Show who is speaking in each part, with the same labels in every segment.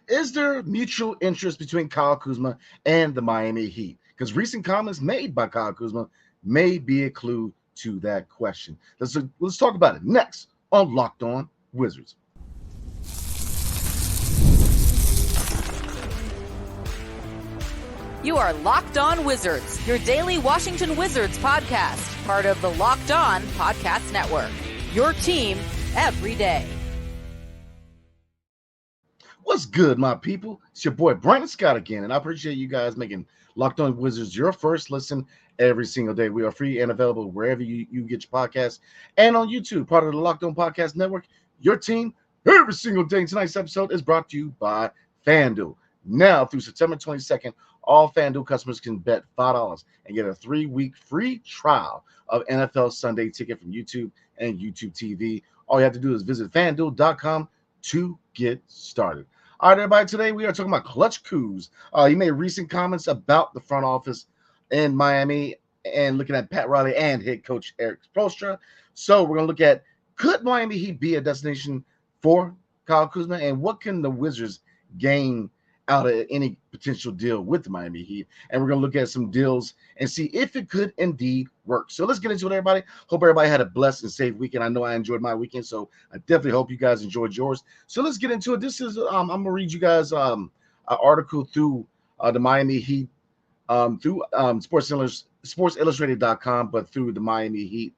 Speaker 1: Is there mutual interest between Kyle Kuzma and the Miami Heat? Because recent comments made by Kyle Kuzma may be a clue to that question. Let's talk about it next on Locked On Wizards.
Speaker 2: You are Locked On Wizards, your daily Washington Wizards podcast, part of the Locked On Podcast Network. Your team every day.
Speaker 1: What's good, my people? It's your boy Brandon Scott again, and I appreciate you guys making Locked On Wizards your first listen every single day. We are free and available wherever you get your podcasts and on YouTube, part of the Locked On Podcast Network. Your team every single day. Tonight's episode is brought to you by FanDuel. Now through September 22nd, all FanDuel customers can bet $5 and get a 3-week free trial of NFL Sunday Ticket from YouTube and YouTube TV. All you have to do is visit FanDuel.com to get started. All right, everybody, today we are talking about Clutch Kuz. He made recent comments about the front office in Miami and looking at Pat Riley and head coach Eric Spoelstra. So we're going to look at, could Miami Heat be a destination for Kyle Kuzma, and what can the Wizards gain out of any potential deal with the Miami Heat? And we're going to look at some deals and see if it could indeed work. So let's get into it, everybody. Hope everybody had a blessed and safe weekend. I know I enjoyed my weekend, so I definitely hope you guys enjoyed yours. So let's get into it. This is I'm going to read you guys an article through the Miami Heat through sportsillustrated.com, but through the Miami Heat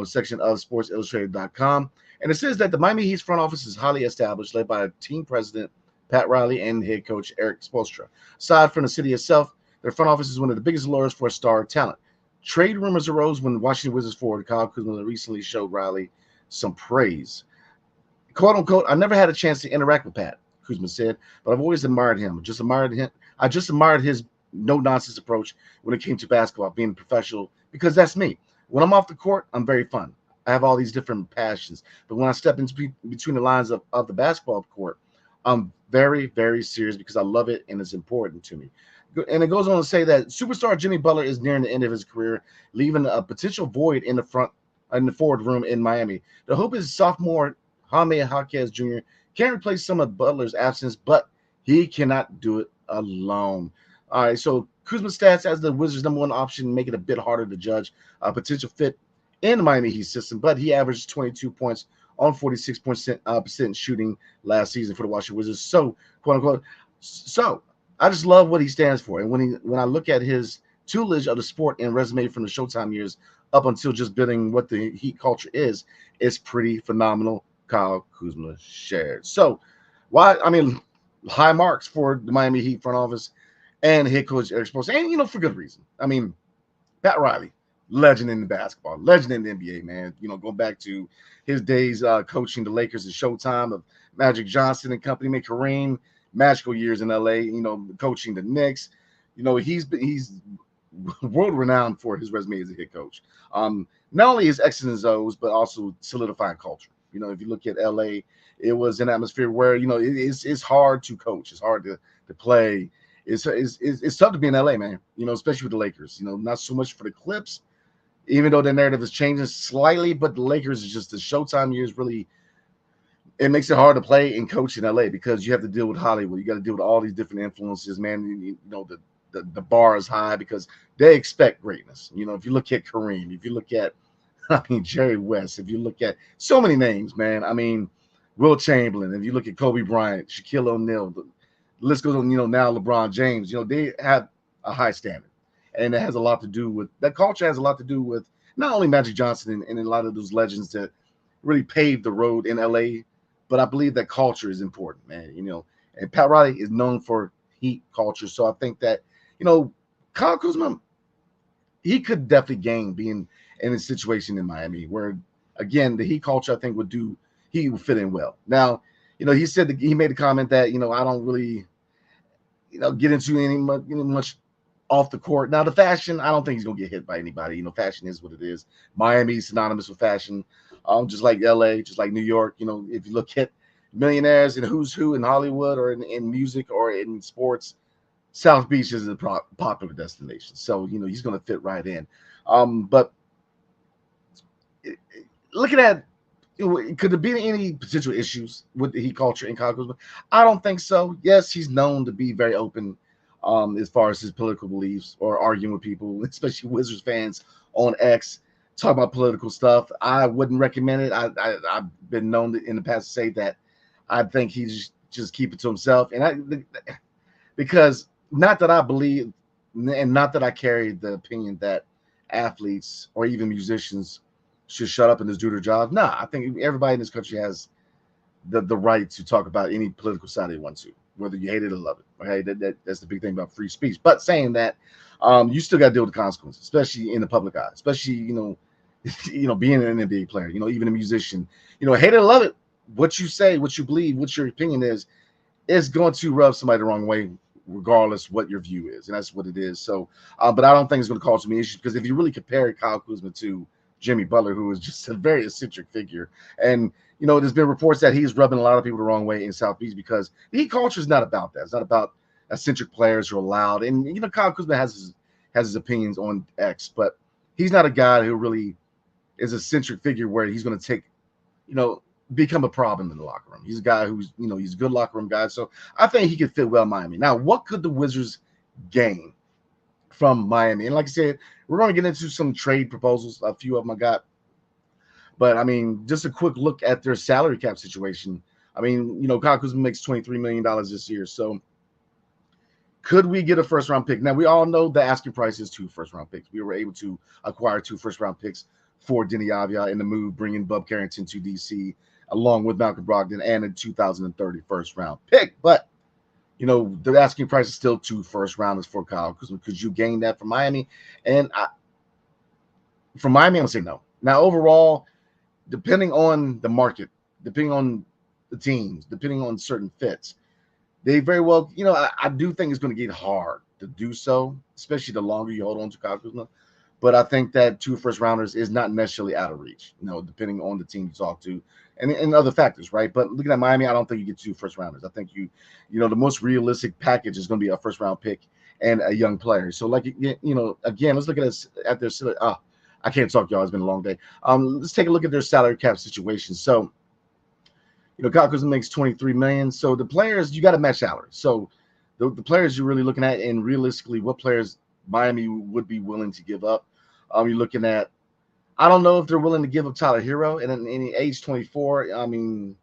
Speaker 1: section of sportsillustrated.com. And it says that the Miami Heat's front office is highly established, led by team president Pat Riley and head coach Eric Spoelstra. Aside from the city itself, their front office is one of the biggest lures for star talent. Trade rumors arose when Washington Wizards forward Kyle Kuzma recently showed Riley some praise. "Quote unquote, I never had a chance to interact with Pat," Kuzma said, "but I've always admired him. I just admired his no-nonsense approach when it came to basketball, being professional, because that's me. When I'm off the court, I'm very fun. I have all these different passions. But when I step into between the lines of the basketball court, I'm very, very serious because I love it and it's important to me." And it goes on to say that superstar Jimmy Butler is nearing the end of his career, leaving a potential void in the forward room in Miami. The hope is sophomore Jaime Jaquez Jr. can replace some of Butler's absence, but he cannot do it alone. All right, so Kuzma's stats as the Wizards' number one option make it a bit harder to judge a potential fit in the Miami Heat system, but he averaged 22 points on 46% shooting last season for the Washington Wizards. So, quote unquote, so I just love what he stands for. And when I look at his tutelage of the sport and resume from the Showtime years up until just building what the Heat culture is, it's pretty phenomenal. Kyle Kuzma shared. So, high marks for the Miami Heat front office and head coach Eric Spoelstra, and for good reason. Pat Riley, legend in the basketball, legend in the NBA, man. Going back to his days coaching the Lakers and Showtime of Magic Johnson and company, made Kareem, magical years in LA, coaching the Knicks. He's world renowned for his resume as a head coach. Not only his X's and O's, but also solidifying culture. If you look at LA, it was an atmosphere where, it's hard to coach. It's hard to play. It's tough to be in LA, man, especially with the Lakers, not so much for the Clips, even though the narrative is changing slightly, but the Lakers is just the Showtime years really, it makes it hard to play and coach in LA because you have to deal with Hollywood. You got to deal with all these different influences, man. The bar is high because they expect greatness. If you look at Kareem, if you look at, Jerry West, if you look at so many names, man, Will Chamberlain, if you look at Kobe Bryant, Shaquille O'Neal, the list goes on, now LeBron James, they have a high standard. And it has a lot to do with that culture, has a lot to do with not only Magic Johnson and a lot of those legends that really paved the road in LA, but I believe that culture is important, man. And Pat Riley is known for Heat culture. So I think that, Kyle Kuzma, he could definitely gain being in a situation in Miami where, again, the Heat culture, I think, he would fit in well. Now, he said that he made a comment that, I don't really, get into any much off the court. Now, the fashion, I don't think he's going to get hit by anybody. Fashion is what it is. Miami's synonymous with fashion, just like LA, just like New York. If you look at millionaires and who's who in Hollywood or in music or in sports, South Beach is a popular destination. So, he's going to fit right in. But looking at Could there be any potential issues with the Heat culture in Kyle Kuzma? I don't think so. Yes, he's known to be very open as far as his political beliefs or arguing with people, especially Wizards fans on X, talk about political stuff. I wouldn't recommend it. I've been known in the past to say that I think he just keep it to himself, because not that I believe and not that I carry the opinion that athletes or even musicians should shut up and just do their job. Nah, I think everybody in this country has the right to talk about any political side they want to, whether you hate it or love it. Okay, that's the big thing about free speech. But saying that, you still got to deal with the consequences, especially in the public eye, especially being an NBA player, even a musician, hate it or love it. What you say, what you believe, what your opinion is going to rub somebody the wrong way, regardless what your view is, and that's what it is. So, but I don't think it's going to cause me issues because if you really compare Kyle Kuzma to Jimmy Butler, who is just a very eccentric figure, and there's been reports that he's rubbing a lot of people the wrong way in South Beach because the Heat culture is not about that. It's not about eccentric players who are loud, and Kyle Kuzma has his opinions on X, but he's not a guy who really is a centric figure where he's going to take, become a problem in the locker room. He's a guy who's, he's a good locker room guy. So I think he could fit well in Miami. Now, what could the Wizards gain from Miami? And like I said, we're going to get into some trade proposals. A few of them I got. But, I mean, just a quick look at their salary cap situation. I mean, Kyle Kuzma makes $23 million this year. So could we get a first-round pick? Now, we all know the asking price is 2 first-round picks. We were able to acquire 2 first-round picks for Denny Avia in the move, bringing Bub Carrington to D.C., along with Malcolm Brogdon and a 2030 first-round pick. But, the asking price is still 2 first-rounders for Kyle Kuzma. Could you gain that from Miami? And from Miami, I'm going to say no. Now, overall, depending on the market, depending on the teams, depending on certain fits, they very well, I do think it's going to get hard to do so, especially the longer you hold on to Kyle Kuzma. But I think that 2 first-rounders is not necessarily out of reach, depending on the team you talk to and other factors, right? But looking at Miami, I don't think you get 2 first-rounders. I think the most realistic package is going to be a first-round pick and a young player. So, again, let's look at their I can't talk, y'all. It's been a long day. Let's take a look at their salary cap situation. So, Kyle Kuzma makes $23 million. So the players, you got to match salary. So the players you're really looking at, and realistically, what players Miami would be willing to give up. You're looking at, I don't know if they're willing to give up Tyler Hero. And in age 24, I mean,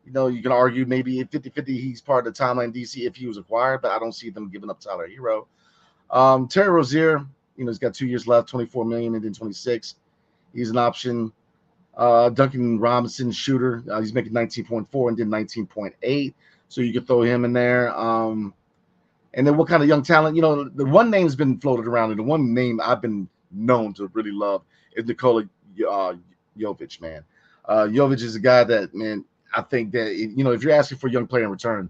Speaker 1: you can argue maybe 50-50 he's part of the timeline DC if he was acquired, but I don't see them giving up Tyler Hero. Terry Rozier, he's got 2 years left, $24 million and then 26. He's an option. Duncan Robinson, shooter, he's making 19.4 and then 19.8. So you could throw him in there. And then what kind of young talent? The one name's been floated around, and the one name I've been known to really love is Nikola Jovic, man. Jovic is a guy that, man, I think that, if you're asking for a young player in return,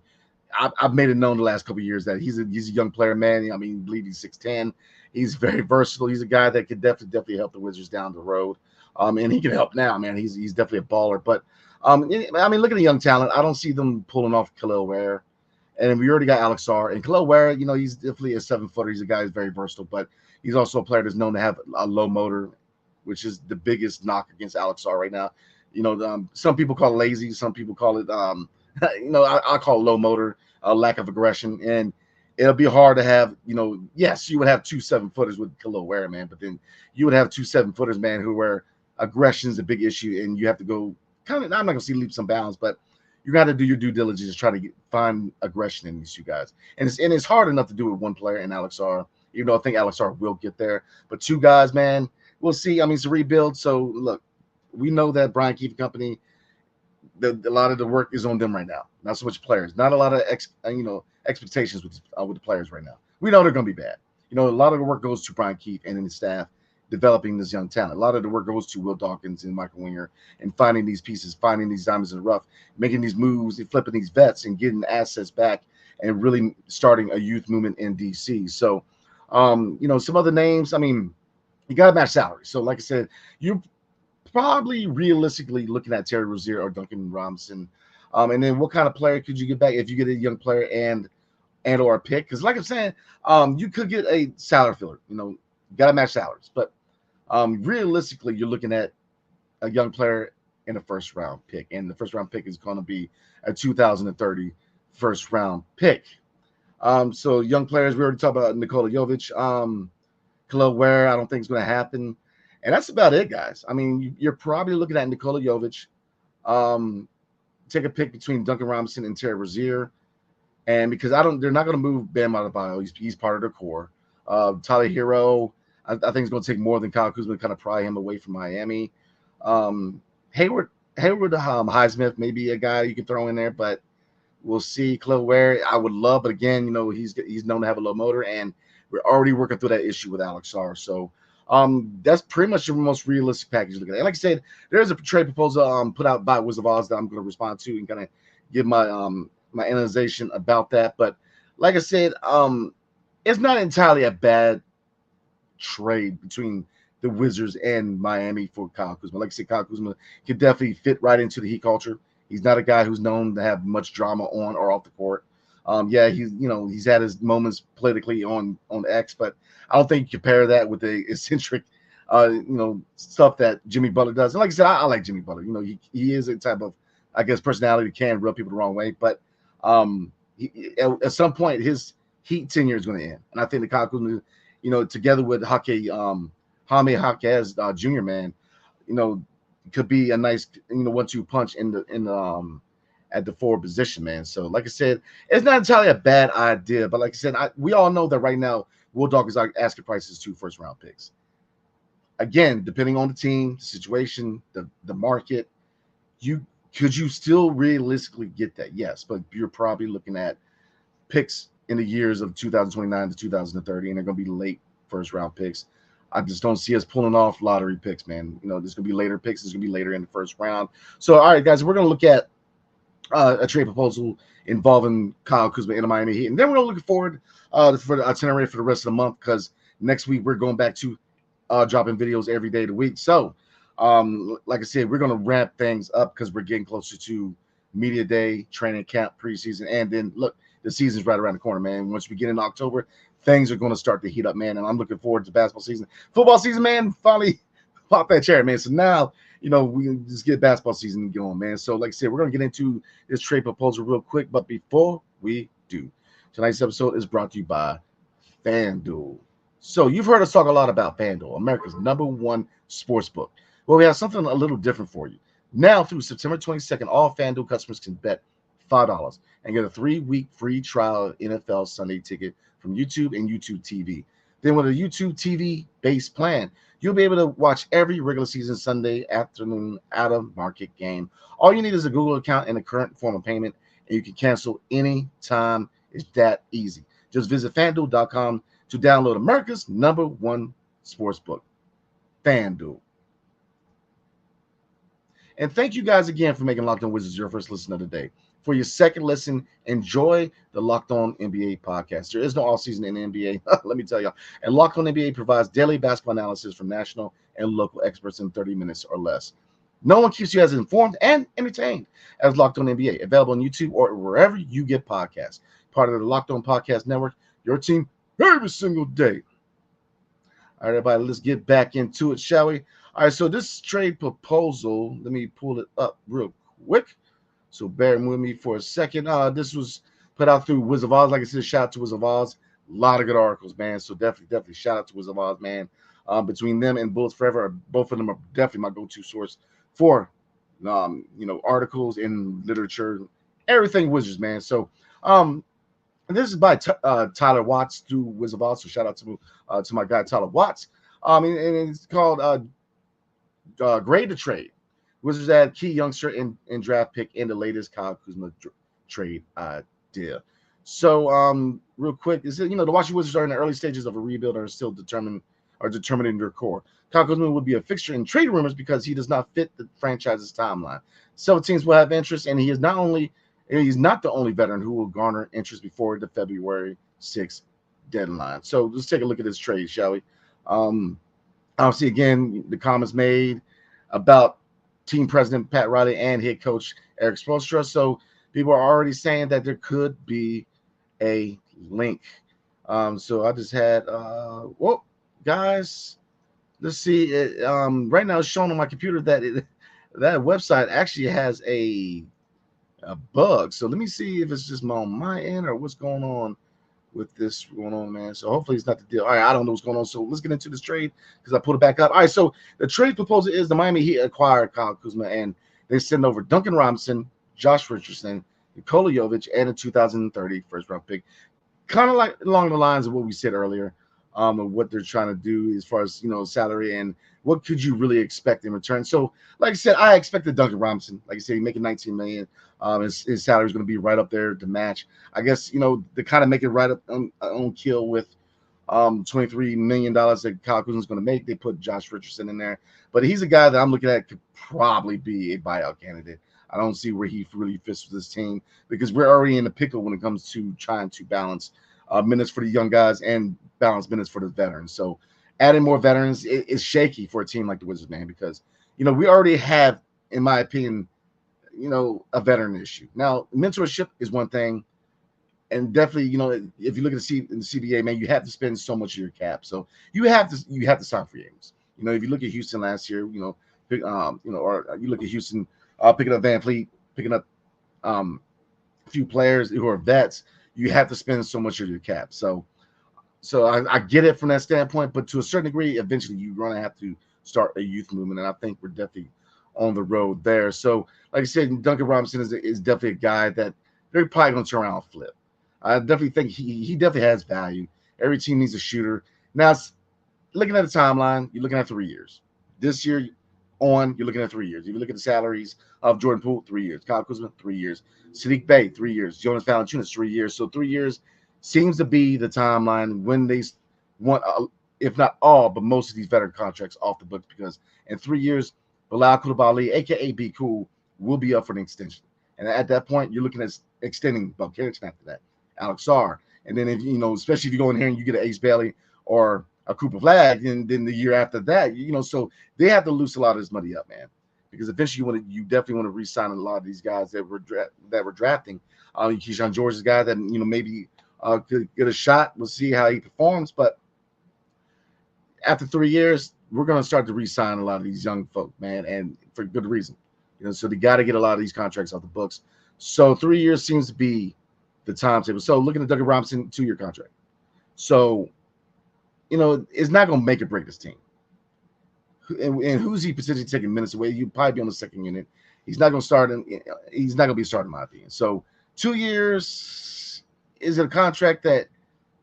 Speaker 1: I've made it known the last couple of years that he's a young player, man. I mean, I believe he's 6'10". He's very versatile. He's a guy that could definitely help the Wizards down the road. And he can help now, man. He's definitely a baller. But, I mean, look at the young talent. I don't see them pulling off Khalil Ware. And we already got Alex R. And Khalil Ware, he's definitely a 7-footer. He's a guy who's very versatile, but he's also a player that's known to have a low motor, which is the biggest knock against Alex R right now. Some people call it lazy. Some people call it, I call it low motor, lack of aggression. And it'll be hard to have, yes, you would have 2 7-footers with Khalil Ware, man, but then you would have 2 7-footers, man, where aggression is a big issue, and you have to go I'm not going to see leaps and bounds, but you got to do your due diligence to try to find aggression in these 2 guys. And it's hard enough to do with one player in Alex R, even though I think Alex R will get there. But 2 guys, man, we'll see. I mean, it's a rebuild. So, look, we know that Brian Keefe Company, a lot of the work is on them right now. Not so much players. Not a lot of expectations with the players right now. We know they're going to be bad. A lot of the work goes to Brian Keefe and his staff developing this young talent. A lot of the work goes to Will Dawkins and Michael Winger and finding these pieces, finding these diamonds in the rough, making these moves and flipping these vets and getting assets back and really starting a youth movement in DC. So, some other names, I mean, you got to match salary. So, like I said, you're probably realistically looking at Terry Rozier or Duncan Robinson. And then what kind of player could you get back if you get a young player and or a pick? Because like I'm saying, you could get a salary filler. Got to match salaries. But realistically, you're looking at a young player in a first round pick. And the first round pick is going to be a 2030 first round pick. So young players, we already talked about Nikola Jovic. Khalil Ware, I don't think it's going to happen. And that's about it, guys. I mean, you're probably looking at Nikola Jovic. Um, Take a pick between Duncan Robinson and Terry Rozier. And because they're not going to move Bam Adebayo. He's part of their core. Tyler Hero, I think it's going to take more than Kyle Kuzma to kind of pry him away from Miami. Hayward Highsmith may be a guy you can throw in there, but we'll see. Khalil Ware, I would love, but again, he's known to have a low motor, and we're already working through that issue with Alex Sarr. So that's pretty much the most realistic package to look at. And like I said, there's a trade proposal put out by Wizard of Oz that I'm going to respond to and kind of give my my analyzation about that. But like I said, it's not entirely a bad trade between the Wizards and Miami for Kyle Kuzma. Like I said, Kyle Kuzma can definitely fit right into the Heat culture. He's not a guy who's known to have much drama on or off the court. Yeah, he's had his moments politically on X, but I don't think you compare that with the eccentric, stuff that Jimmy Butler does. And like I said, I like Jimmy Butler. He is a type of, I guess, personality that can rub people the wrong way. But at some point, his Heat tenure is going to end, and I think the Kyle Kuzma, together with Jaime Jaquez Jr., man, could be a nice, 1-2 punch in the at the forward position, man. So, like I said, it's not entirely a bad idea, but like I said, we all know that right now, Will Dog is asking prices 2 first-round picks. Again, depending on the team, the situation, the market, could you still realistically get that? Yes, but you're probably looking at picks in the years of 2029 to 2030, and they're going to be late first-round picks. I just don't see us pulling off lottery picks, man. There's going to be later picks. There's going to be later in the first round. So, all right, guys, we're going to look at a trade proposal involving Kyle Kuzma in the Miami Heat. And then we're looking forward for the itinerary for the rest of the month, because next week we're going back to dropping videos every day of the week. So, like I said, we're going to ramp things up because we're getting closer to media day, training camp, preseason. And then, look, the season's right around the corner, man. Once we get in October, things are going to start to heat up, man. And I'm looking forward to basketball season. Football season, man, finally pop that chair, man. So now, we can just get basketball season going, man. So, like I said, we're going to get into this trade proposal real quick. But before we do, tonight's episode is brought to you by FanDuel. So, you've heard us talk a lot about FanDuel, America's #1 sports book. Well, we have something a little different for you. Now, through September 22nd, all FanDuel customers can bet $5 and get a 3-week free trial of NFL Sunday Ticket from YouTube and YouTube TV. Then, with a YouTube TV-based plan, you'll be able to watch every regular season Sunday afternoon out-of-market game. All you need is a Google account and a current form of payment, and you can cancel any time. It's that easy. Just visit FanDuel.com to download America's #1 sportsbook, FanDuel. And thank you guys again for making Locked On Wizards your first listen of the day. For your second listen, enjoy the Locked On NBA podcast. There is no all-season in the NBA, let me tell y'all. And Locked On NBA provides daily basketball analysis from national and local experts in 30 minutes or less. No one keeps you as informed and entertained as Locked On NBA, available on YouTube or wherever you get podcasts. Part of the Locked On Podcast Network, your team every single day. All right, everybody, let's get back into it, shall we? All right, so this trade proposal, let me pull it up real quick. So bear with me for a second. This was put out through Wizard of Oz. Like I said, shout out to Wizard of Oz. A lot of good articles, man. So definitely shout out to Wizard of Oz, man. Between them and Bullets Forever, both of them are definitely my go-to source for, articles in literature, everything Wizards, man. So, this is by Tyler Watts through Wizard of Oz. So shout out to my guy Tyler Watts. And it's called Grade the Trade. Wizards add key youngster and draft pick in the latest Kyle Kuzma trade idea. So, real quick, is it, the Washington Wizards are in the early stages of a rebuild and are still determining their core. Kyle Kuzma would be a fixture in trade rumors because he does not fit the franchise's timeline. Several teams will have interest, and he's not the only veteran who will garner interest before the February 6th deadline. So let's take a look at this trade, shall we? Obviously, again, the comments made about team president Pat Riley and head coach Eric Spoelstra. So people are already saying that there could be a link. So I just had, guys, let's see. Right now it's showing on my computer that that website actually has a bug. So let me see if it's just on my end or what's going on with this going on, man. So hopefully it's not the deal. All right, I don't know what's going on. So let's get into this trade because I pulled it back up. All right, so the trade proposal is the Miami Heat acquired Kyle Kuzma and they send over Duncan Robinson, Josh Richardson, Nikola Jovic, and a 2030 first round pick. Kind of like along the lines of what we said earlier, of what they're trying to do as far as salary and what could you really expect in return. So, like I said, I expected Duncan Robinson. Like I said, he's making 19 million. His salary is going to be right up there to match. I guess to kind of make it right up on kill with $23 million that Kyle Kuzma is going to make. They put Josh Richardson in there, but he's a guy that I'm looking at could probably be a buyout candidate. I don't see where he really fits with this team because we're already in a pickle when it comes to trying to balance minutes for the young guys and balance minutes for the veterans. So adding more veterans is shaky for a team like the Wizards, man, because we already have, in my opinion, a veteran issue. Now, mentorship is one thing, and definitely, if you look at the CBA, man, you have to spend so much of your cap. So you have to sign free agents. If you look at Houston last year, or you look at Houston picking up Van Fleet, picking up a few players who are vets, you have to spend so much of your cap. So I get it from that standpoint, but to a certain degree, eventually you're going to have to start a youth movement, and I think we're definitely on the road there. So, like I said, Duncan Robinson is definitely a guy that they're probably going to turn around and flip. I definitely think he definitely has value. Every team needs a shooter. Now, looking at the timeline, you're looking at 3 years. This year on, you're looking at 3 years. If you look at the salaries of Jordan Poole, 3 years. Kyle Kuzma, 3 years. Sadiq Bey, 3 years. Jonas Valanciunas, 3 years. So 3 years seems to be the timeline when they want, if not all, but most of these veteran contracts off the books, because in 3 years, Bilal Koulibaly, a.k.a. Be Cool, will be up for an extension. And at that point, you're looking at extending Bob Carrington after that, Alex Sarr. And then, if especially if you go in here and you get an Ace Bailey or a Cooper Flag, and then the year after that, so they have to loose a lot of this money up, man. Because eventually you definitely want to re-sign a lot of these guys that were drafting. Keyshawn George is a guy that, maybe could get a shot. We'll see how he performs. But after 3 years, we're going to start to re-sign a lot of these young folk, man, and for good reason. So they got to get a lot of these contracts off the books. So 3 years seems to be the timetable. So looking at Duncan Robinson, 2-year contract. So, it's not going to make or break this team. And who's he potentially taking minutes away? You'd probably be on the second unit. He's not going to start. He's not going to be starting, in my opinion. So 2 years, is it a contract that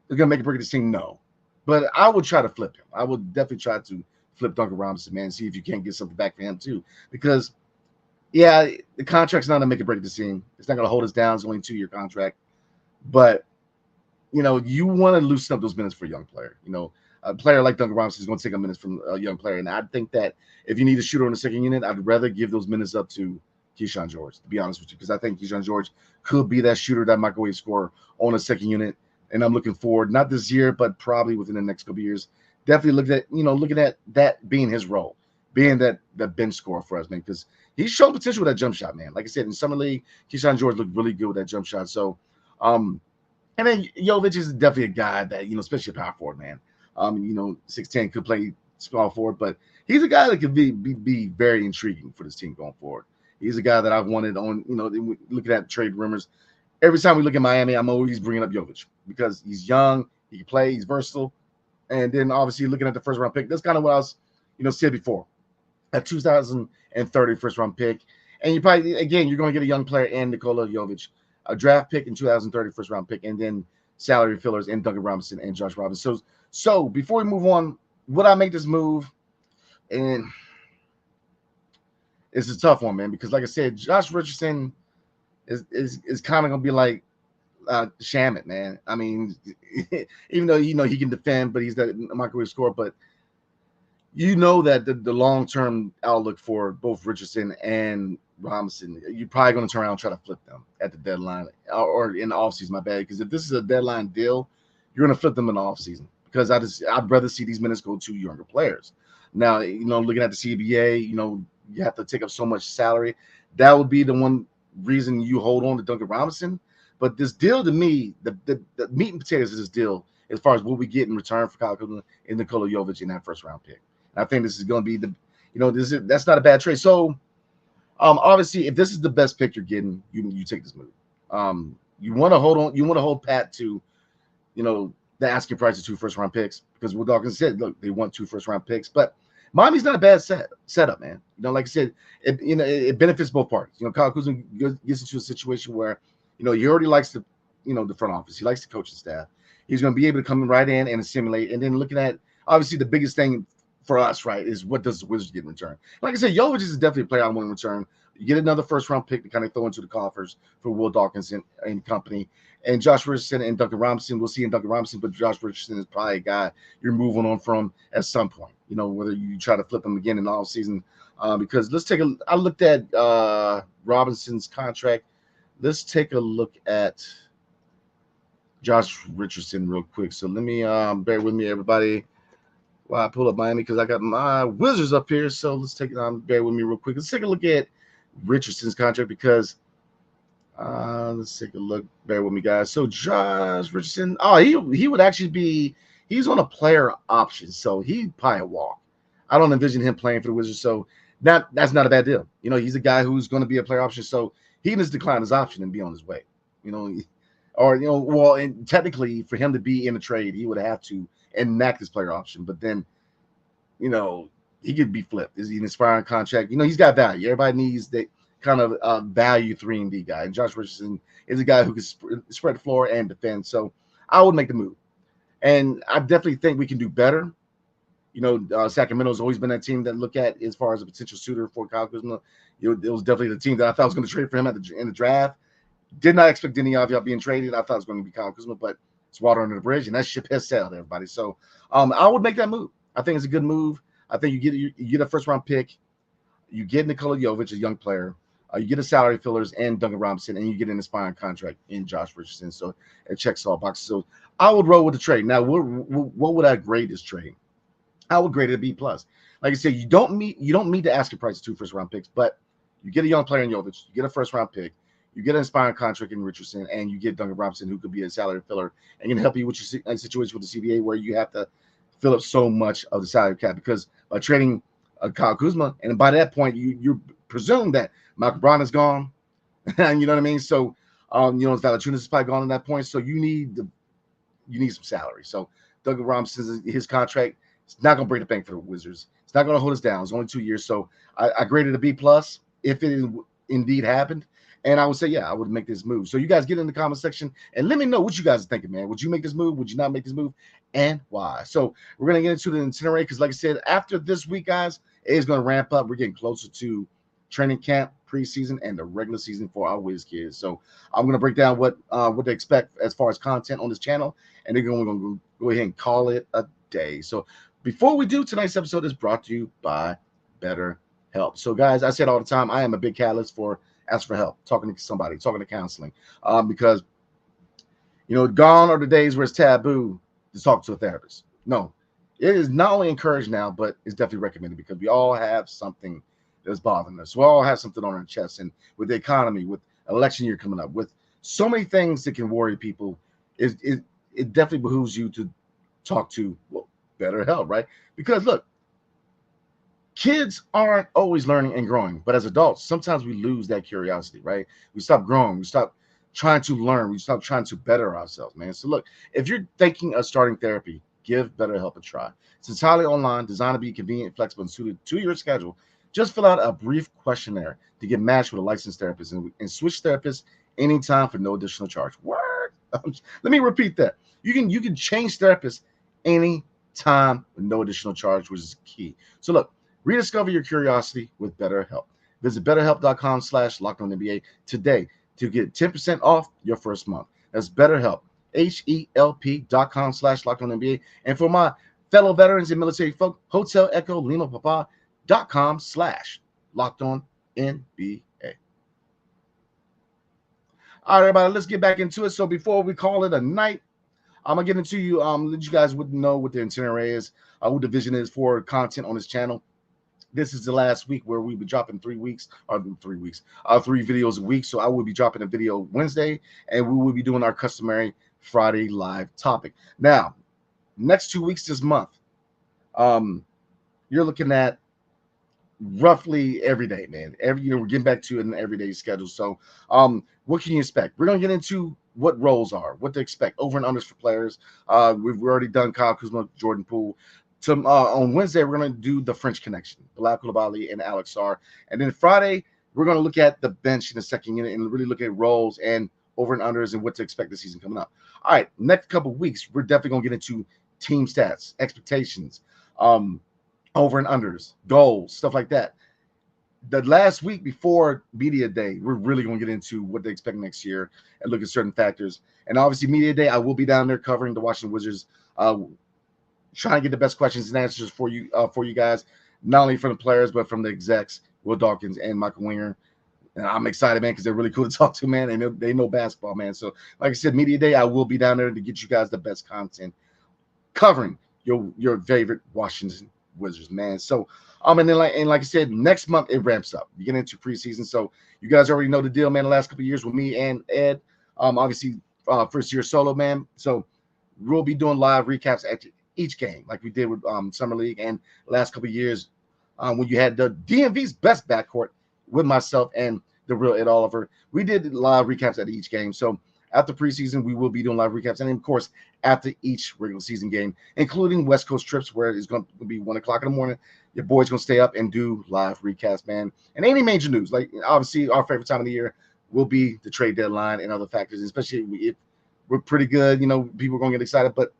Speaker 1: is going to make or break this team? No. But I would try to flip him. I would definitely try to flip Duncan Robinson, man, and see if you can't get something back for him too. Because, yeah, the contract's not going to make or break this team. It's not going to hold us down. It's only a 2-year contract. But, you want to loosen up those minutes for a young player. A player like Duncan Robinson is going to take a minutes from a young player. And I think that if you need a shooter in the second unit, I'd rather give those minutes up to Keyshawn George, to be honest with you, because I think Keyshawn George could be that shooter, that microwave scorer on a second unit. And I'm looking forward, not this year, but probably within the next couple of years, definitely looking at that being his role, being that bench scorer for us, man, because he's shown potential with that jump shot, man. Like I said, in Summer League, Keyshawn George looked really good with that jump shot. So, and then Jovic is definitely a guy that, especially a power forward, man. 6'10", could play small forward, but he's a guy that could be very intriguing for this team going forward. He's a guy that I've wanted on, looking at trade rumors. Every time we look at Miami, I'm always bringing up Jovic because he's young, he can play, he's versatile. And then obviously looking at the first round pick, that's kind of what I was, said before. A 2030 first round pick. And you probably, again, you're going to get a young player in Nikola Jovic, a draft pick in 2030 first round pick, and then salary fillers in Duncan Robinson and Josh Robinson. So before we move on, would I make this move? And it's a tough one, man, because like I said, Josh Richardson is kind of going to be like Shamit, man. I mean, even though he can defend, but he's that microwave scorer. But that the long-term outlook for both Richardson and Robinson, you're probably going to turn around and try to flip them at the deadline or in the offseason, my bad. Because if this is a deadline deal, you're going to flip them in the offseason because I'd rather see these minutes go to younger players. Now, looking at the CBA, you have to take up so much salary. That would be the one reason you hold on to Duncan Robinson. But this deal, to me, the meat and potatoes of this deal, as far as what we get in return for Kyle Kuzma and Nikola Jovic in that first round pick. And I think this is going to be that's not a bad trade. So Obviously, if this is the best pick you're getting, you take this move. You want to hold on. You want to hold pat to, the asking price of 2 first-round picks, because what Dawkins said, look, they want 2 first-round picks, but Miami's not a bad setup, man. Like I said, it benefits both parties. Kyle Kuzma gets into a situation where, he already likes the front office. He likes the coaching staff. He's going to be able to come right in and assimilate. And then looking at, obviously, the biggest thing for us, right, is what does the Wizards get in return? Like I said, Jovic is definitely a player I want in return. You get another first-round pick to kind of throw into the coffers for Will Dawkins and company. And Josh Richardson and Duncan Robinson, we'll see in Duncan Robinson, but Josh Richardson is probably a guy you're moving on from at some point, whether you try to flip him again in the offseason. Because I looked at Robinson's contract. Let's take a look at Josh Richardson real quick. So let me bear with me, everybody, while I pull up Miami, because I got my Wizards up here. So let's bear with me real quick. Let's take a look at Richardson's contract, because let's take a look. Bear with me, guys. So Josh Richardson, he would actually he's on a player option, so he'd probably walk. I don't envision him playing for the Wizards, so that's not a bad deal. He's a guy who's going to be a player option, so he can just decline his option and be on his way. Well, and technically for him to be in a trade, he would have to enact his player option, but then, he could be flipped. Is he an expiring contract? He's got value. Everybody needs that kind of value 3-and-D guy. And Josh Richardson is a guy who can spread the floor and defend. So I would make the move. And I definitely think we can do better. Sacramento's always been that team that look at as far as a potential suitor for Kyle Kuzma. It was definitely the team that I thought was going to trade for him in the draft. Did not expect any of y'all being traded. I thought it was going to be Kyle Kuzma, but it's water under the bridge, and that ship has sailed, everybody. So I would make that move. I think it's a good move. I think you get a first-round pick. You get Nikola Jovic, a young player. You get a salary fillers and Duncan Robinson, and you get an expiring contract in Josh Richardson. So it checks all boxes. So I would roll with the trade. Now, what would I grade this trade? I would grade it a B+. Like I said, you don't meet the asking price of 2 first-round picks, but you get a young player in Jovic, you get a first-round pick, you get an inspiring contract in Richardson, and you get Duncan Robinson, who could be a salary filler and can help you with your situation with the CBA where you have to fill up so much of the salary cap, because by trading Kyle Kuzma, and by that point, you presume that Malcolm Brogdon is gone, and you know what I mean? So, Valanciunas is probably gone at that point, so you need some salary. So Duncan Robinson, his contract, it's not going to break the bank for the Wizards. It's not going to hold us down. It's only 2 years, so I graded a B+ if it indeed happened. And I would say, yeah, I would make this move. So you guys get in the comment section and let me know what you guys are thinking, man. Would you make this move? Would you not make this move? And why? So we're going to get into the itinerary, because like I said, after this week, guys, it is going to ramp up. We're getting closer to training camp, preseason, and the regular season for our Wiz kids. So I'm going to break down what they expect as far as content on this channel, and then we're going to go ahead and call it a day. So before we do, tonight's episode is brought to you by BetterHelp. So guys, I said all the time, I am a big catalyst for ask for help, talking to somebody, talking to counseling, because gone are the days where it's taboo to talk to a therapist. No, it is not only encouraged now, but it's definitely recommended, because we all have something that's bothering us. We all have something on our chest, and with the economy, with election year coming up, with so many things that can worry people, it definitely behooves you to talk to BetterHelp, right? Because look, kids aren't always learning and growing, but as adults, sometimes we lose that curiosity, right? We stop growing. We stop trying to learn. We stop trying to better ourselves, man. So look, if you're thinking of starting therapy, give BetterHelp a try. It's entirely online, designed to be convenient, flexible, and suited to your schedule. Just fill out a brief questionnaire to get matched with a licensed therapist and switch therapists anytime for no additional charge. Word. Let me repeat that. You can change therapists anytime with no additional charge, which is key. So look, rediscover your curiosity with BetterHelp. Visit BetterHelp.com/LockedOnNBA today to get 10% off your first month. That's BetterHelp, HELP.com/LockedOnNBA. And for my fellow veterans and military folk, Hotel Echo Lima Papa.com/LockedOnNBA. All right, everybody, let's get back into it. So before we call it a night, I'm gonna get into you. Let you guys would know what the itinerary is, what the vision is for content on this channel. This is the last week where we'll be dropping 3 videos a week. So I will be dropping a video Wednesday, and we will be doing our customary Friday live topic. Now, next 2 weeks this month, you're looking at roughly every day, man. We're getting back to an everyday schedule. So, what can you expect? We're gonna get into what roles are, what to expect, over and unders for players. We've already done Kyle Kuzma, Jordan Poole. On Wednesday, we're gonna do the French connection, Bilal Coulibaly and Alex Sarr, and then Friday we're gonna look at the bench in the second unit and really look at roles and over and unders and what to expect this season coming up. All right, next couple of weeks, we're definitely gonna get into team stats, expectations. Over and unders, goals, stuff like that. The last week before media day, we're really going to get into what they expect next year and look at certain factors. And obviously, media day, I will be down there covering the Washington Wizards, trying to get the best questions and answers for you guys, not only from the players but from the execs, Will Dawkins and Michael Winger. And I'm excited, man, because they're really cool to talk to, man. They know basketball, man. So, like I said, media day, I will be down there to get you guys the best content covering your favorite Washington Wizards, man. So, and then like I said, next month it ramps up. You get into preseason, so you guys already know the deal, man. The last couple of years with me and Ed, obviously first year solo, man. So we'll be doing live recaps at each game, like we did with Summer League and last couple of years when you had the DMV's best backcourt with myself and the real Ed Oliver. We did live recaps at each game. So after preseason, we will be doing live recaps, and of course, after each regular season game, including West Coast trips, where it's going to be 1:00 in the morning. Your boy's going to stay up and do live recaps, man. And any major news, like obviously our favorite time of the year will be the trade deadline and other factors, especially if we're pretty good. People are going to get excited, but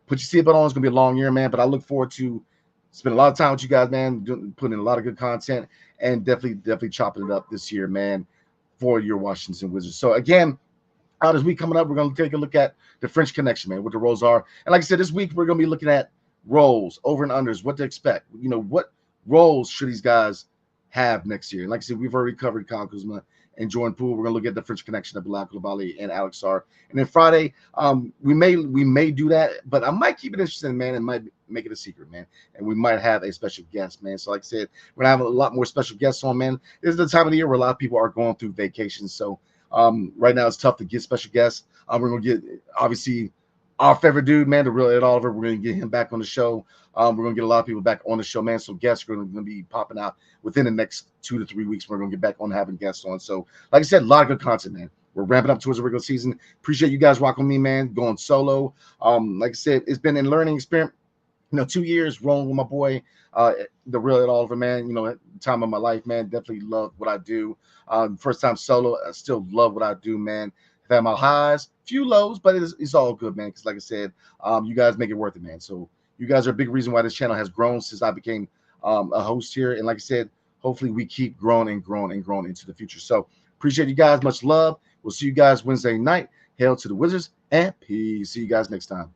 Speaker 1: put your seatbelt on. It's going to be a long year, man. But I look forward to spending a lot of time with you guys, man, putting in a lot of good content, and definitely chopping it up this year, man, for your Washington Wizards. So again, this week coming up, we're going to take a look at the French connection, man, what the roles are. And like I said, this week we're going to be looking at roles, over and unders, what to expect. What roles should these guys have next year? And like I said, we've already covered Kyle Kuzma and Jordan Poole. We're going to look at the French connection of Bilal Coulibaly and Alex Sarr. And then Friday, we may do that, but I might keep it interesting, man, and might make it a secret, man. And we might have a special guest, man. So like I said, we're going to have a lot more special guests on, man. This is the time of the year where a lot of people are going through vacations. So right now it's tough to get special guests. We're going to get, obviously, our favorite dude, man, the real Ed Oliver. We're going to get him back on the show. We're going to get a lot of people back on the show, man. So guests are going to be popping out within the next 2 to 3 weeks. We're going to get back on having guests on. So like I said, a lot of good content, man. We're ramping up towards the regular season. Appreciate you guys rocking with me, man, going solo. Like I said, it's been a learning experience. 2 years rolling with my boy, the real Ed Oliver, man. Time of my life, man. Definitely love what I do. First time solo, I still love what I do, man. I've had my highs, few lows, but it's all good, man. Because like I said, you guys make it worth it, man. So you guys are a big reason why this channel has grown since I became a host here. And like I said, hopefully we keep growing and growing and growing into the future. So appreciate you guys. Much love. We'll see you guys Wednesday night. Hail to the Wizards and peace. See you guys next time.